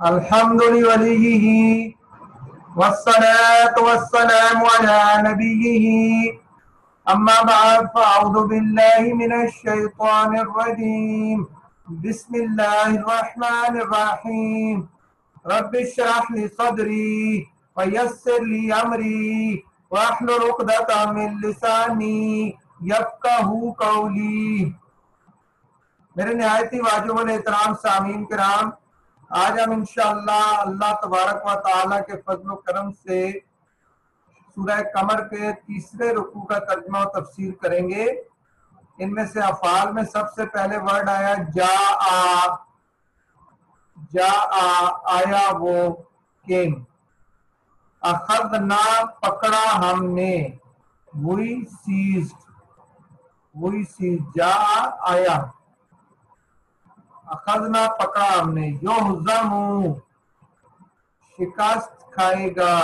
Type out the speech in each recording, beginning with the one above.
الحمد لوليه والصلاة والسلام على نبيه أما بعد فأعوذ بالله من الشيطان الرجيم بسم الله الرحمن الرحيم رب اشرح لي صدري ويسر لي أمري واحلل عقدة من لساني يفقهوا قولي. میرے نہایت ہی واجب الاحترام سامعین کرام، آج ہم انشاءاللہ اللہ تبارک و تعالیٰ کے فضل و کرم سے سورہ قمر کے تیسرے رکوع کا ترجمہ و تفسیر کریں گے. ان میں سے افعال میں سب سے پہلے ورڈ آیا جا آیا وہ کیم. اخذنا پکڑا ہم نے، وہی سیزڈ جا آیا، اخذنا پکڑا ہم نے. یہزم شکست کھائے گا،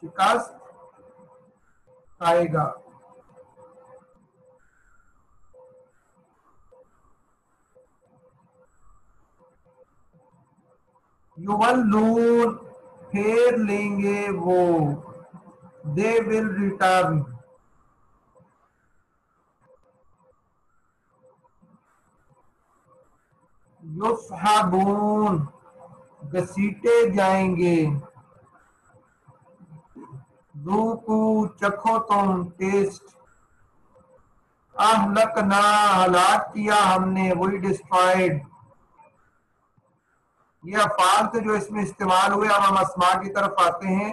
شکست کھائے گا. یولون پھیر لیں گے وہ، they will return. یصحبون گھسیٹے جائیں گے. ذوقوا چکھو تم، ٹیسٹ. اہلکنا ہلاک کیا ہم نے، وہی ڈسٹرائڈ. یہ افعال تھے جو اس میں استعمال ہوئے. اب ہم اسماء کی طرف آتے ہیں.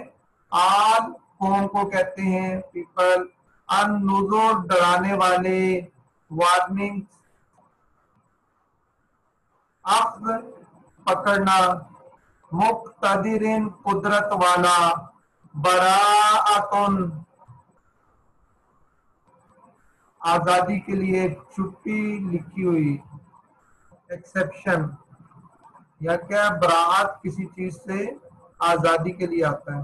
آل قوم کو کہتے ہیں، پیپل. النذر ڈرانے والے، وارننگ. اخذ پکڑنا، مقتدرن قدرت والا. براءتن آزادی کے لیے چھٹی لکھی ہوئی، ایکسیپشن. یا کیا براعت کسی چیز سے آزادی کے لیے آتا ہے.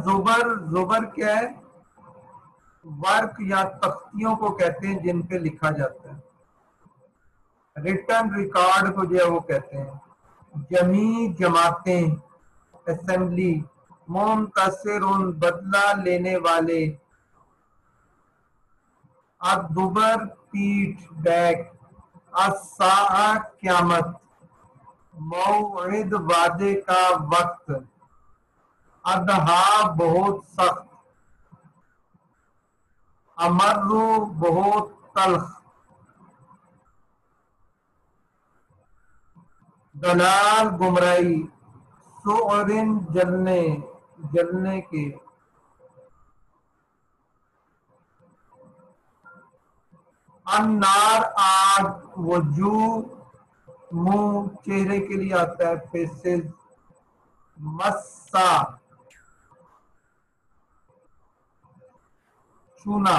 زبر کیا ہے؟ ورک یا تختیوں کو کہتے ہیں جن پہ لکھا جاتا ہے. ریٹن ریکارڈ کو جو ہے وہ کہتے ہیں. جمیع جماعتیں، اسمبلی. منتصر بدلہ لینے والے. الدبر پیٹھ، بیک. الساعہ قیامت. موعد وعدے کا وقت. ادھا بہت سخت. امرو بہت تلخ. دلال گمراہی. سعرن جلنے کے. النار آگ. وجوہ منہ چہرے کے لیے آتا ہے، فیسز. مسا چھونا.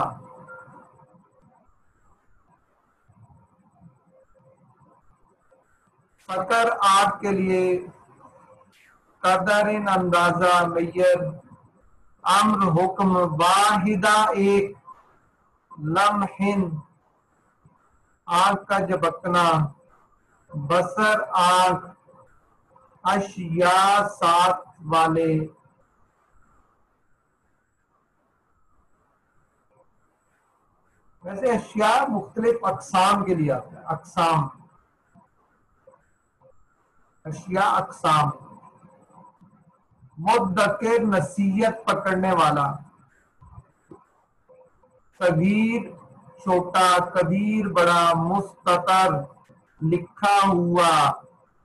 فقر آگ کے لیے. قدرن اندازہ، میت. امر حکم. واحدہ ایک. لمحن آنکھ کا جھپکنا. بصر آنکھ. اشیاء ساتھ والے. ویسے اشیاء مختلف اقسام کے لیے آتا ہے. اقسام، اشیاء اقسام. مدکر نصیحت پکڑنے والا. صغیر چھوٹا، کبیر بڑا. مستتر لکھا ہوا.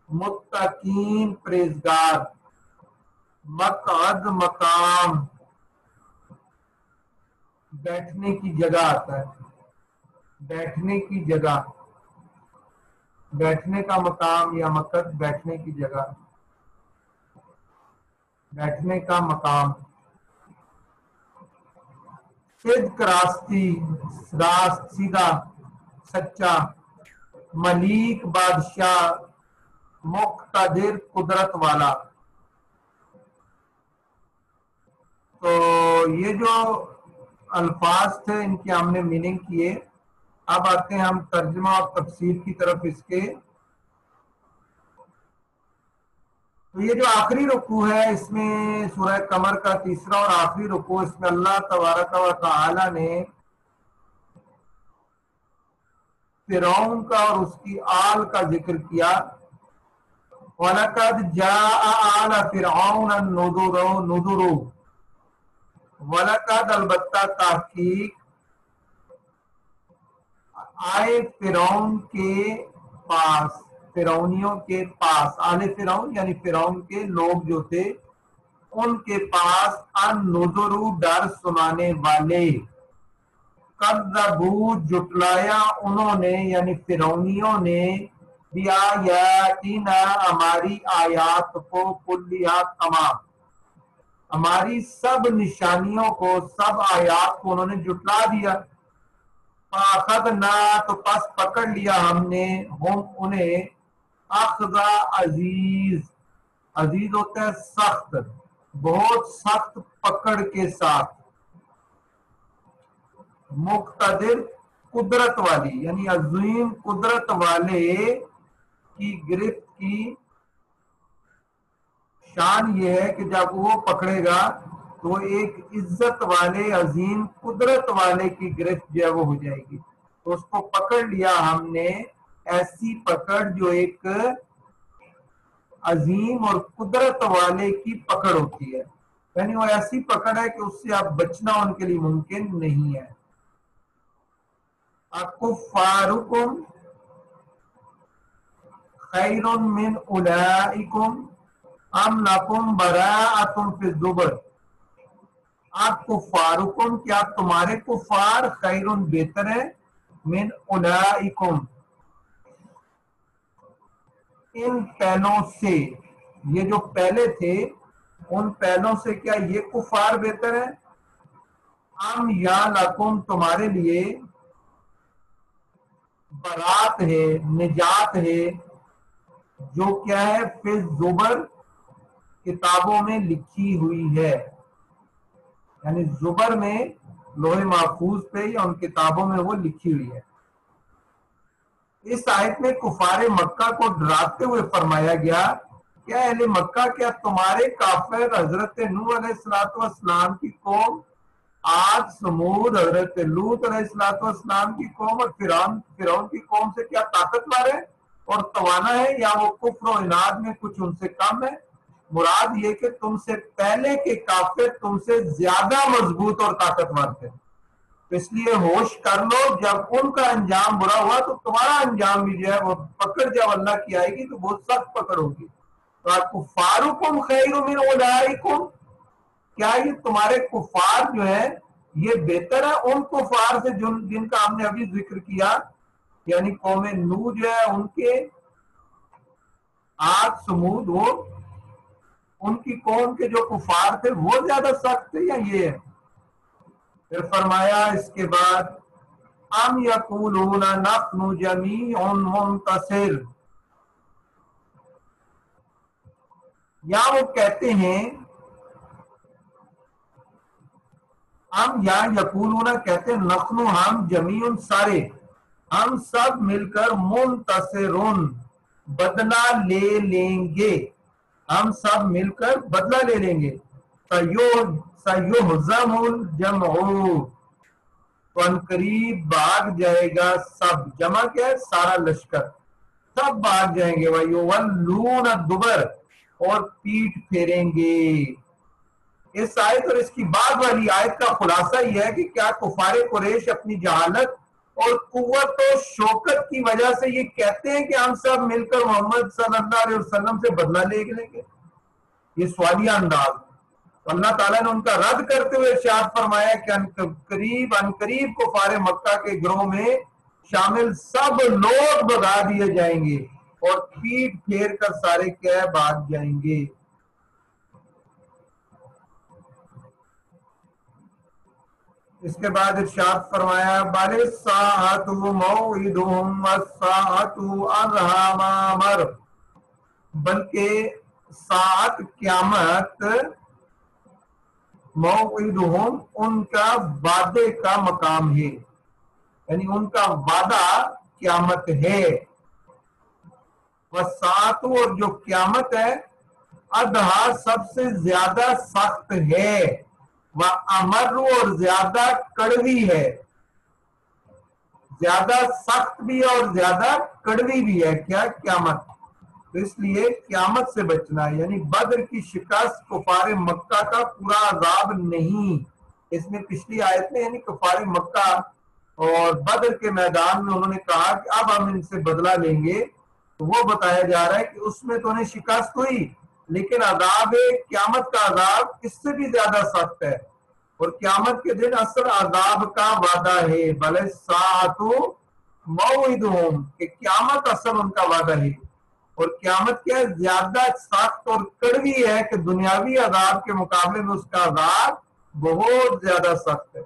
متقین پرہیزگار. مقعد مقام، بیٹھنے کی جگہ آتا ہے. بیٹھنے کی جگہ، بیٹھنے کا مقام یا مقعد، بیٹھنے کی جگہ، بیٹھنے کا مقام. صدق راستی، راست سیدھا، سچا. ملیک بادشاہ. مقتدر قدرت والا. تو یہ جو الفاظ تھے ان کی ہم نے میننگ کیے. اب آتے ہیں ہم ترجمہ اور تفسیر کی طرف اس کے. تو یہ جو آخری رکوع ہے اس میں سورہ قمر کا تیسرا اور آخری رکوع، اس میں اللہ تبارک و تعالی نے فرعون کا اور اس کی آل کا ذکر کیا. وَلَقَدْ جَاءَ آلَ فِرْعَوْنَ النُّذُرُ. وَلَقَدْ البتہ تحقیق آئے فرعون کے پاس، فرعونیوں کے پاس، آل فرعون یعنی فرعون کے لوگ جو تھے ان کے پاس النذر ڈر سنانے والے. کذبوا جٹلایا انہوں نے یعنی فرعونیوں نے بیااتینا ہماری آیات کو، کلیات تمام، ہماری سب نشانیوں کو، سب آیات کو انہوں نے جٹلا دیا. فاخذنا تو پس پکڑ لیا ہم نے ہم انہیں اخذ عزیز، عزیز ہوتا ہے سخت، بہت سخت پکڑ کے ساتھ. مقتدر قدرت والی یعنی عظیم قدرت والے کی گرفت کی شان یہ ہے کہ جب وہ پکڑے گا تو ایک عزت والے عظیم قدرت والے کی گرفت جو ہے وہ ہو جائے گی. تو اس کو پکڑ لیا ہم نے ایسی پکڑ جو ایک عظیم اور قدرت والے کی پکڑ ہوتی ہے، یعنی وہ ایسی پکڑ ہے کہ اس سے آپ بچنا ان کے لیے ممکن نہیں ہے. اکفارکم خیر من اولئکم ام لکم براءۃ فی الزبر. آپ کفارکم کیا تمہارے کفار خیر بہتر ہے من اولئکم ان پہلوں سے، یہ جو پہلے تھے ان پہلوں سے کیا یہ کفار بہتر ہے؟ ام یا لکم تمہارے لیے برات ہے، نجات ہے، جو کیا ہے فی الزبر کتابوں میں لکھی ہوئی ہے، یعنی زبر میں لوح محفوظ پہ یا ان کتابوں میں وہ لکھی ہوئی ہے. اس آیت میں کفار مکہ کو ڈراتے ہوئے فرمایا گیا کیا اہل مکہ کیا تمہارے کافر حضرت نوح علیہ السلام کی قوم، عاد سمود حضرت لوط علیہ السلام کی قوم اور فرعون کی قوم سے کیا طاقتور ہے اور توانا ہے، یا وہ کفر و عناد میں کچھ ان سے کم ہے؟ مراد یہ کہ تم سے پہلے کے کافر تم سے زیادہ مضبوط اور طاقتور تھے. اس لیے ہوش کر لو، جب ان کا انجام برا ہوا تو تمہارا انجام بھی جو ہے وہ پکڑ جب اللہ کی آئے گی تو بہت سخت پکڑ ہوگی. تو آپ کفارکم خیر من اولئکم، کیا یہ تمہارے کفار جو ہے یہ بہتر ہے ان کفار سے جن کا ہم نے ابھی ذکر کیا، یعنی قوم نوح جو ہے ان کے، عاد سمود وہ ان کی قوم کے جو کفار تھے وہ زیادہ سخت تھے یا یہ ہے؟ پھر فرمایا اس کے بعد ام یقولون نحن جمیع منتصر، یا وہ کہتے ہیں، ہم یا یقولون کہتے ہیں، نحن ہم جمیع سارے، ہم سب مل کر منتصرون بدلہ لے لیں گے، ہم سب مل کر بدلہ لے لیں گے. سیہزم الجمع تو ان قریب بھاگ جائے گا سب، جمع کیا ہے سارا لشکر، سب بھاگ جائیں گے. وَيُوَلُّونَ الدُّبُرَ اور پیٹھ پھیریں گے. اس آیت اور اس کی بعد والی آیت کا خلاصہ یہ ہے کہ کیا کفار قریش اپنی جہالت اور قوت و شوکت کی وجہ سے یہ کہتے ہیں کہ ہم سب مل کر محمد صلی اللہ علیہ وسلم سے بدلہ لے لیں گے؟ یہ سوالیہ انداز. اللہ تعالیٰ نے ان کا رد کرتے ہوئے ارشاد فرمایا کہ ان قریب کفار مکہ کے گروہ میں شامل سب لوگ بھگا دیے جائیں گے اور پیٹ پھیر کر سارے کیا بھاگ جائیں گے. اس کے بعد ارشاد فرمایا بل الساعۃ موعدہم والساعۃ ادھیٰ ما مر، بلکہ ساعت قیامت موعدہم ان کا وعدے کا مقام ہے، یعنی ان کا وعدہ قیامت ہے. وساعت، اور جو قیامت ہے، ادھا سب سے زیادہ سخت ہے، وہ امر، اور زیادہ کڑوی ہے. زیادہ سخت بھی ہے اور زیادہ کڑوی بھی ہے کیا؟ قیامت. تو اس لیے قیامت سے بچنا ہے. یعنی بدر کی شکست کفار مکہ کا پورا عذاب نہیں. اس میں پچھلی آیت میں یعنی کفار مکہ اور بدر کے میدان میں انہوں نے کہا کہ اب ہم ان سے بدلہ لیں گے، تو وہ بتایا جا رہا ہے کہ اس میں تو انہیں شکست ہوئی، لیکن عذاب قیامت کا عذاب اس سے بھی زیادہ سخت ہے. اور قیامت کے دن اصل عذاب کا وعدہ ہے. بل الساعۃ موعدہم، کہ قیامت اصل ان کا وعدہ ہے. اور قیامت کیا ہے؟ زیادہ سخت اور کڑوی ہے کہ دنیاوی عذاب کے مقابلے میں اس کا عذاب بہت زیادہ سخت ہے.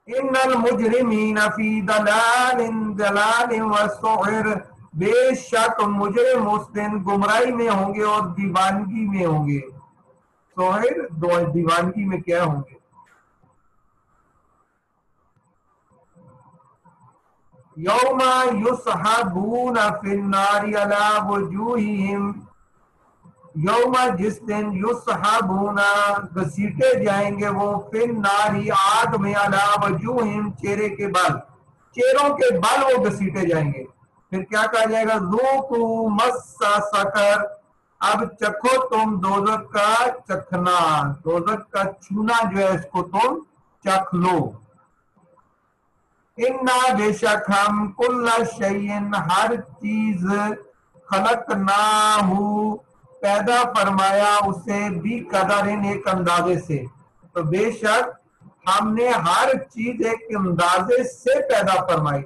ان المجرمین فی ضلال وسعر، بے شک مجرم اس دن گمراہی میں ہوں گے اور دیوانگی میں ہوں گے. سعر دیوانگی میں کیا ہوں گے؟ یوم یسحبون فی النار علی وجوہہم، یوم جس دن یسحبون گھسیٹے جائیں گے وہ فی النار آگ میں، علی وجوہہم چہرے کے بل، چہروں کے بل وہ گھسیٹے جائیں گے. پھر کیا کہا جائے گا؟ ذوقوا مس سقر، اب چکھو تم دوزخ کا چکھنا، دوزخ کا چھونا جو ہے اس کو تم چکھ لو. انا بے شک ہم کل شیء ہر چیز، خلقناہ پیدا فرمایا اسے، بھی قدر ایک اندازے سے. تو بے شک ہم نے ہر چیز ایک اندازے سے پیدا فرمائی.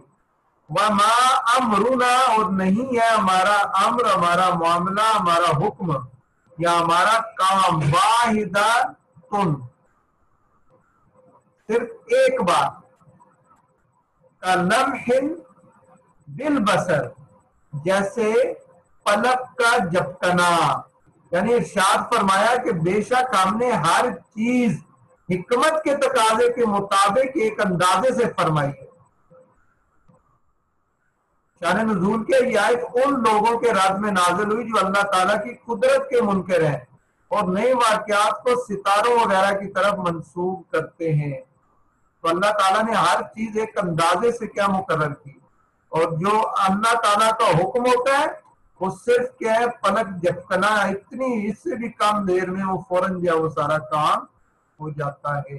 وما امرنا، اور نہیں ہے ہمارا امر، ہمارا معاملہ، ہمارا حکم یا ہمارا کام، واحدہ تن، صرف ایک بات، لمح بالبصر، جیسے پلک کا جھپکنا. یعنی ارشاد فرمایا کہ بے شک ہم نے ہر چیز حکمت کے تقاضے کے مطابق ایک اندازے سے فرمائی ہے. شان نزول کے یہ آیت ان لوگوں کے رد میں نازل ہوئی جو اللہ تعالیٰ کی قدرت کے منکر ہیں اور نئے واقعات کو ستاروں وغیرہ کی طرف منسوب کرتے ہیں. تو اللہ تعالیٰ نے ہر چیز ایک اندازے سے کیا مقرر کی، اور جو اللہ تعالیٰ کا حکم ہوتا ہے وہ صرف کیا ہے؟ پلک جھپکنا. اتنی، اس سے بھی کم دیر میں وہ فوراً جو وہ سارا کام ہو جاتا ہے.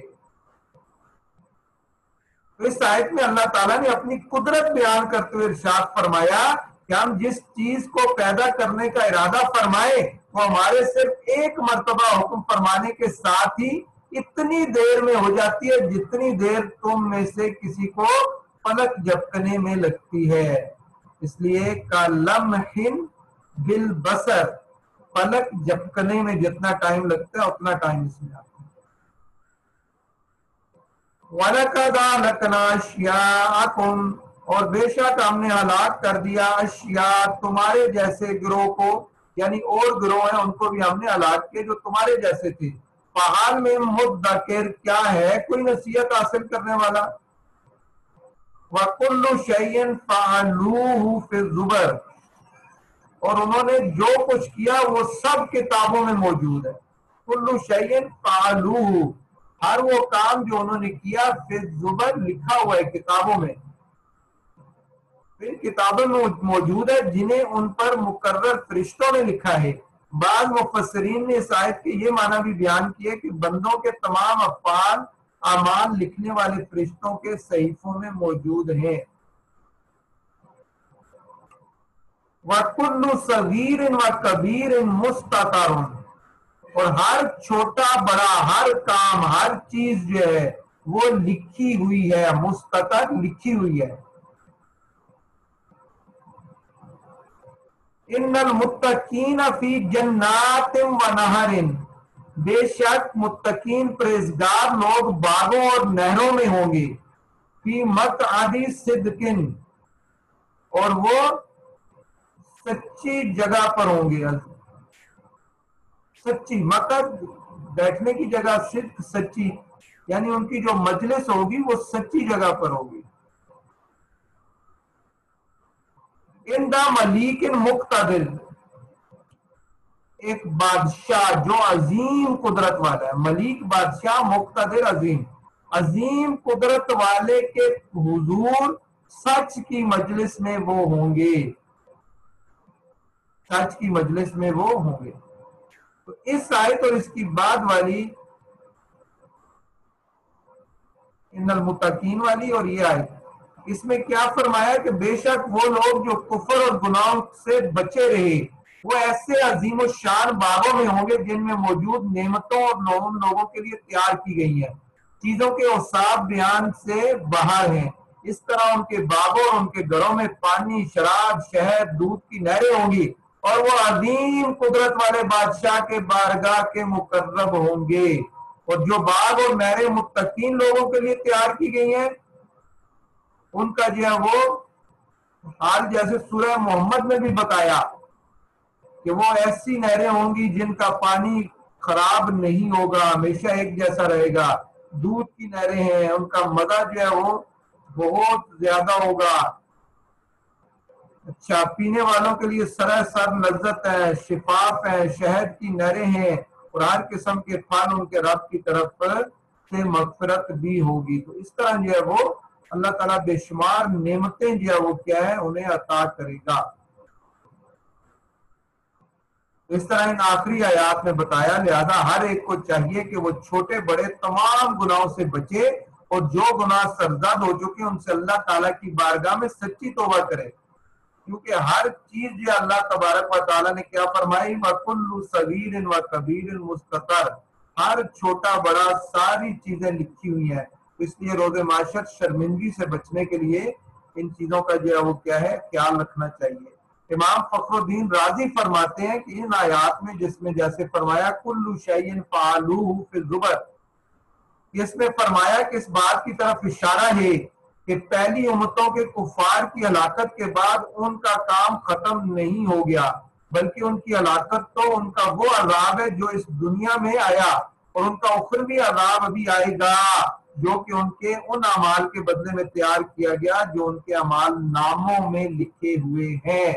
تو اس آیت میں اللہ تعالیٰ نے اپنی قدرت بیان کرتے ہوئے ارشاد فرمایا کہ ہم جس چیز کو پیدا کرنے کا ارادہ فرمائے وہ ہمارے صرف ایک مرتبہ حکم فرمانے کے ساتھ ہی اتنی دیر میں ہو جاتی ہے جتنی دیر تم میں سے کسی کو پلک جھپکنے میں لگتی ہے. اس لیے کا لمح بالبصر، پلک جھپکنے میں جتنا ٹائم لگتا ہے اتنا ٹائم اس میں آتا ہے. وَلَقَدْ أَهْلَكْنَا أَشْيَاعَكُمْ، اور بے شک ہم نے ہلاک کر دیا اشیاء تمہارے جیسے گروہ کو، یعنی اور گروہ ہیں ان کو بھی ہم نے ہلاک کیا جو تمہارے جیسے تھے. فَحَلْ مِن مُدَّكِرٍ، کیا ہے کوئی نصیحت حاصل کرنے والا. وَكُلُّ شَيْءٍ فَعَلُوهُ فِي الزُّبُرِ، اور انہوں نے جو کچھ کیا وہ سب کتابوں میں موجود ہے. کُلُّ شَيْءٍ فَعَلُوهُ، ہر وہ کام جو انہوں نے کیا فی الزبر، لکھا ہوا ہے کتابوں میں، پھر کتابوں میں موجود ہے جنہیں ان پر مقرر فرشتوں نے لکھا ہے. بعض مفسرین نے اس آیت کے یہ معنی بھی بیان کیے کہ بندوں کے تمام افعال اعمال لکھنے والے فرشتوں کے صحیفوں میں موجود ہیں. وَكُلُّ صَغِيرٍ وَكَبِيرٍ مُسْتَطَرٌ، اور ہر چھوٹا بڑا، ہر کام، ہر چیز جو ہے وہ لکھی ہوئی ہے. مستطر، لکھی ہوئی ہے. ان المتقین فی جنات و نہر، بے شک متقین پرہیزگار لوگ باغوں اور نہروں میں ہوں گے. فی مقعد صدق، اور وہ سچی جگہ پر ہوں گے. سچی مقعد بیٹھنے کی جگہ، صدق سچی. یعنی ان کی جو مجلس ہوگی وہ سچی جگہ پر ہوگی. اندہ ملیک مقتدر، ایک بادشاہ جو عظیم قدرت والا ہے. ملیک بادشاہ، مقتدر عظیم. عظیم قدرت والے کے حضور سچ کی مجلس میں وہ ہوں گے، سچ کی مجلس میں وہ ہوں گے. تو اس آیت اور اس کی بعد والی ان المتقین والی اور یہ آیت، اس میں کیا فرمایا کہ بے شک وہ لوگ جو کفر اور گناہوں سے بچے رہے وہ ایسے عظیم و شان باغوں میں ہوں گے جن میں موجود نعمتوں اور ان لوگوں کے لیے تیار کی گئی ہیں، چیزوں کے اوصاف بیان سے باہر ہیں. اس طرح ان کے باغوں اور ان کے گھروں میں پانی، شراب، شہد، دودھ کی نہریں ہوں گی اور وہ عظیم قدرت والے بادشاہ کے بارگاہ کے مقرب ہوں گے. اور جو باغ اور نہریں متقین لوگوں کے لیے تیار کی گئی ہیں ان کا جو ہے وہ حال جیسے سورہ محمد میں بھی بتایا کہ وہ ایسی نہریں ہوں گی جن کا پانی خراب نہیں ہوگا، ہمیشہ ایک جیسا رہے گا. دودھ کی نہریں ہیں، ان کا مزہ جو ہے وہ بہت زیادہ ہوگا. اچھا، پینے والوں کے لیے سراسر لذت ہے، شفاف ہے، شہد کی نہریں ہیں اور ہر قسم کے پھل ان کے رب کی طرف سے مغفرت بھی ہوگی. تو اس طرح جو ہے وہ اللہ تعالیٰ بے شمار نعمتیں جو ہے وہ کیا ہے انہیں عطا کرے گا. اس طرح ان آخری آیات میں بتایا، لہذا ہر ایک کو چاہیے کہ وہ چھوٹے بڑے تمام گناہوں سے بچے اور جو گناہ سرزد ہو چکے ان سے اللہ تعالیٰ کی بارگاہ میں سچی توبہ کرے، کیونکہ ہر چیز جو اللہ تبارک و تعالیٰ نے کیا فرمائی، وَكُلُّ صَغِيرٍ وَكَبِيرٍ مُسْتَطَرٍ، ہر چھوٹا بڑا ساری چیزیں لکھی ہوئی ہیں. اس لیے روز معاشر شرمندگی سے بچنے کے لیے ان چیزوں کا جو ہے وہ کیا ہے خیال رکھنا چاہیے. امام فخر الدین رازی فرماتے ہیں کہ ان آیات میں جس میں جیسے فرمایا کل شیء فعلوہ فی الزبر، اس میں فرمایا کہ اس بات کی طرف اشارہ ہے کہ پہلی امتوں کے کفار کی ہلاکت کے بعد ان کا کام ختم نہیں ہو گیا، بلکہ ان کی ہلاکت تو ان کا وہ عذاب ہے جو اس دنیا میں آیا، اور ان کا اخروی عذاب ابھی آئے گا جو کہ ان کے ان اعمال کے بدلے میں تیار کیا گیا جو ان کے اعمال ناموں میں لکھے ہوئے ہیں.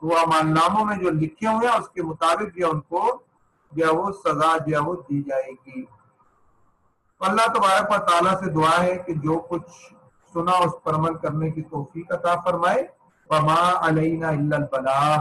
وہ اعمال ناموں میں جو لکھے ہوئے ہیں اس کے مطابق جو ان کو جو ہے وہ سزا جو ہے وہ دی جائے گی. اللہ تبارک و تعالیٰ سے دعا ہے کہ جو کچھ سنا اس پر عمل کرنے کی توفیق عطا فرمائے. وما علینا الا البلاغ.